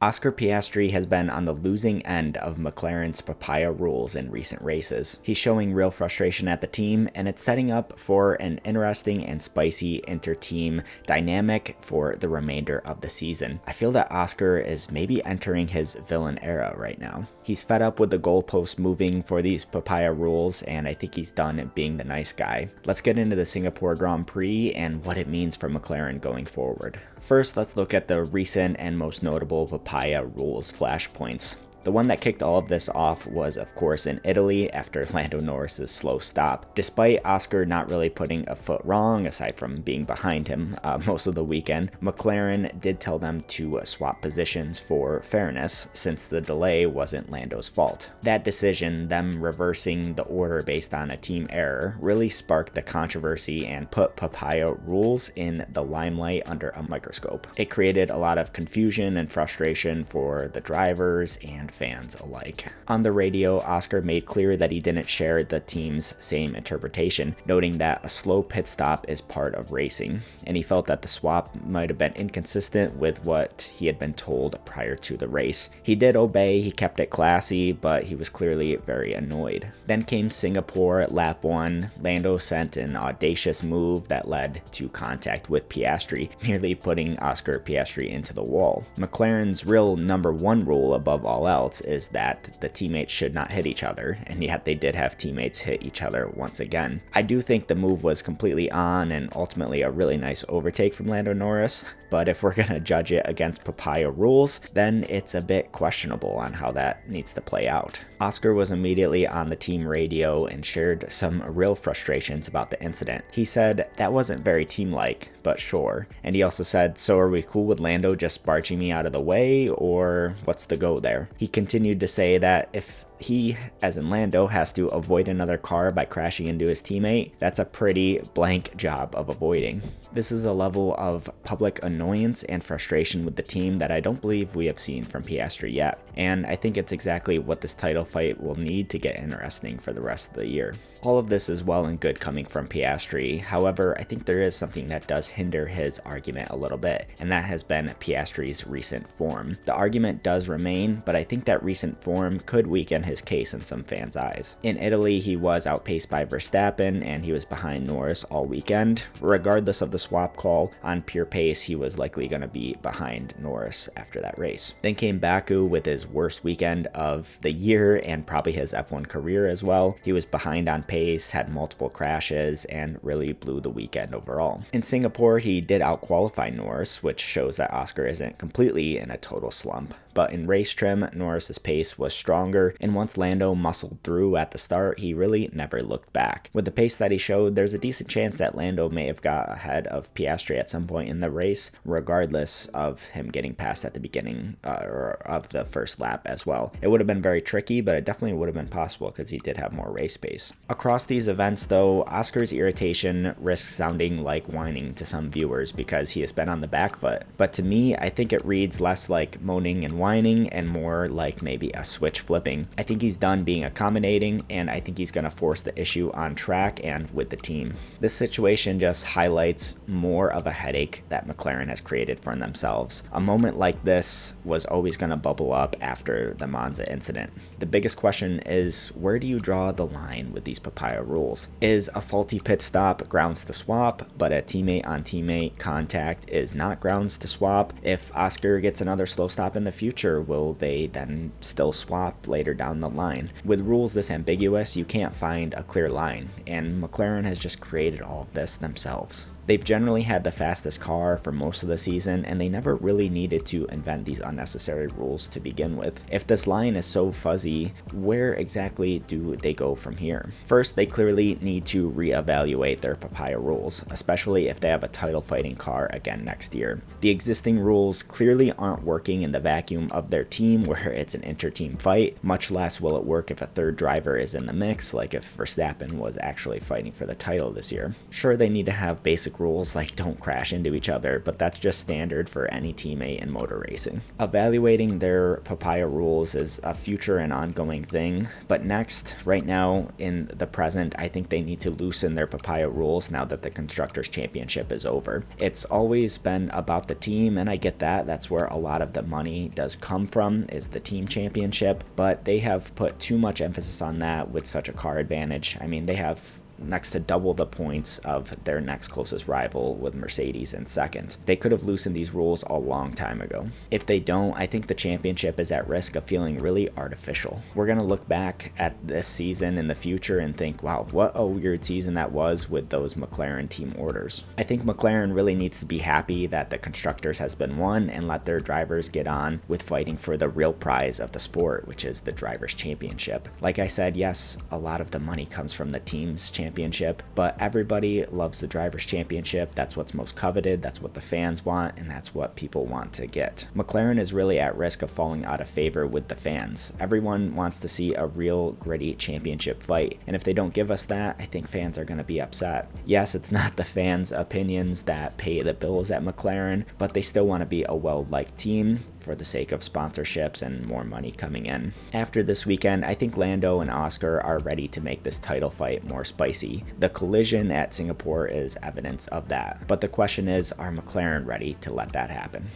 Oscar Piastri has been on the losing end of McLaren's Papaya Rules in recent races. He's showing real frustration at the team, and it's setting up for an interesting and spicy inter-team dynamic for the remainder of the season. I feel that Oscar is maybe entering his villain era right now. He's fed up with the goalposts moving for these Papaya Rules, and I think he's done being the nice guy. Let's get into the Singapore Grand Prix and what it means for McLaren going forward. First, let's look at the recent and most notable Papaya Rules flashpoints. The one that kicked all of this off was, of course, in Italy after Lando Norris's slow stop. Despite Oscar not really putting a foot wrong, aside from being behind him most of the weekend, McLaren did tell them to swap positions for fairness, since the delay wasn't Lando's fault. That decision, them reversing the order based on a team error, really sparked the controversy and put Papaya Rules in the limelight under a microscope. It created a lot of confusion and frustration for the drivers and fans alike. On the radio, Oscar made clear that he didn't share the team's same interpretation, noting that a slow pit stop is part of racing, and he felt that the swap might have been inconsistent with what he had been told prior to the race. He did obey, he kept it classy, but he was clearly very annoyed. Then came Singapore at lap 1. Lando sent an audacious move that led to contact with Piastri, nearly putting Oscar Piastri into the wall. McLaren's real number one rule above all else is that the teammates should not hit each other, and yet they did have teammates hit each other once again. I do think the move was completely on and ultimately a really nice overtake from Lando Norris, but if we're going to judge it against Papaya Rules, then it's a bit questionable on how that needs to play out. Oscar was immediately on the team radio and shared some real frustrations about the incident. He said, "That wasn't very team-like, but sure." And he also said, "So are we cool with Lando just barging me out of the way, or what's the go there?" He continued to say that if he, as in Lando, has to avoid another car by crashing into his teammate, that's a pretty blank job of avoiding. This is a level of public annoyance and frustration with the team that I don't believe we have seen from Piastri yet, and I think it's exactly what this title fight will need to get interesting for the rest of the year. All of this is well and good coming from Piastri, however, I think there is something that does hinder his argument a little bit, and that has been Piastri's recent form. The argument does remain, but I think that recent form could weaken his case in some fans' eyes. In Italy, he was outpaced by Verstappen, and he was behind Norris all weekend. Regardless of the swap call, on pure pace, he was likely going to be behind Norris after that race. Then came Baku with his worst weekend of the year and probably his F1 career as well. He was behind on pace, had multiple crashes, and really blew the weekend overall. In Singapore, he did outqualify Norris, which shows that Oscar isn't completely in a total slump. But in race trim, Norris's pace was stronger, and once Lando muscled through at the start, he really never looked back. With the pace that he showed, there's a decent chance that Lando may have got ahead of Piastri at some point in the race, regardless of him getting past at the beginning of the first lap as well. It would have been very tricky, but it definitely would have been possible because he did have more race pace. Across these events, though, Oscar's irritation risks sounding like whining to some viewers because he has been on the back foot. But to me, I think it reads less like moaning and whining and more like maybe a switch flipping. I think he's done being accommodating, and I think he's going to force the issue on track and with the team. This situation just highlights more of a headache that McLaren has created for themselves. A moment like this was always going to bubble up after the Monza incident. The biggest question is, where do you draw the line with these Papaya Rules? Is a faulty pit stop grounds to swap, but a teammate on teammate contact is not grounds to swap? If Oscar gets another slow stop in the future, will they then still swap later down the line? With rules this ambiguous, you can't find a clear line, and McLaren has just created all of this themselves. They've generally had the fastest car for most of the season, and they never really needed to invent these unnecessary rules to begin with. If this line is so fuzzy, where exactly do they go from here? First, they clearly need to reevaluate their Papaya Rules, especially if they have a title fighting car again next year. The existing rules clearly aren't working in the vacuum of their team where it's an inter-team fight, much less will it work if a third driver is in the mix, like if Verstappen was actually fighting for the title this year. Sure, they need to have basic basic rules like don't crash into each other, but that's just standard for any teammate in motor racing. Evaluating their Papaya rules is a future and ongoing thing, but next, right now in the present, I think they need to loosen their Papaya rules now that the Constructors' Championship is over. It's always been about the team, and I get that. That's where a lot of the money does come from, is the team championship, but they have put too much emphasis on that with such a car advantage. I mean, they have next to double the points of their next closest rival with Mercedes in second. They could have loosened these rules a long time ago. If they don't, I think the championship is at risk of feeling really artificial. We're going to look back at this season in the future and think, wow, what a weird season that was with those McLaren team orders. I think McLaren really needs to be happy that the Constructors has been won and let their drivers get on with fighting for the real prize of the sport, which is the Drivers' Championship. Like I said, yes, a lot of the money comes from the team's championship, but everybody loves the Drivers' Championship. That's what's most coveted, that's what the fans want, and that's what people want to get. McLaren is really at risk of falling out of favor with the fans. Everyone wants to see a real gritty championship fight, and if they don't give us that, I think fans are going to be upset. Yes, it's not the fans' opinions that pay the bills at McLaren, but they still want to be a well-liked team for the sake of sponsorships and more money coming in. After this weekend, I think Lando and Oscar are ready to make this title fight more spicy. The collision at Singapore is evidence of that. But the question is, are McLaren ready to let that happen?